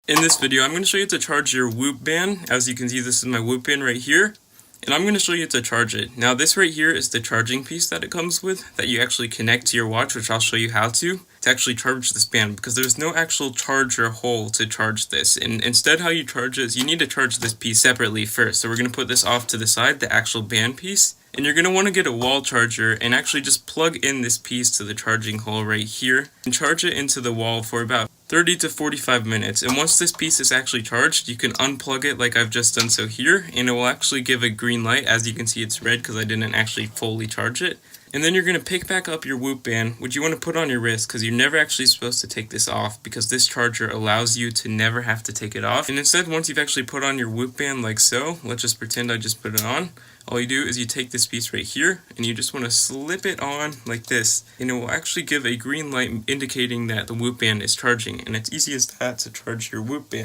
In this video, I'm going to show you how to charge your Whoop band. As you can see, this is my Whoop band right here. And I'm going to show you how to charge it. Now this right here is the charging piece that it comes with, that you actually connect to your watch, which I'll show you how to actually charge this band, because there's no actual charger hole to charge this. And instead how you charge it is you need to charge this piece separately first. So we're going to put this off to the side, the actual band piece. And you're going to want to get a wall charger and actually just plug in this piece to the charging hole right here and charge it into the wall for about 30 to 45 minutes. And once this piece is actually charged, you can unplug it like I've just done so here, and it will actually give a green light. As you can see, it's red because I didn't actually fully charge it. And then you're going to pick back up your Whoop band, which you want to put on your wrist because you're never actually supposed to take this off, because this charger allows you to never have to take it off. And instead, once you've actually put on your Whoop band like so, let's just pretend I just put it on. All you do is you take this piece right here and you just want to slip it on like this, and it will actually give a green light indicating that the Whoop band is charging. And it's easy as that to charge your Whoop band.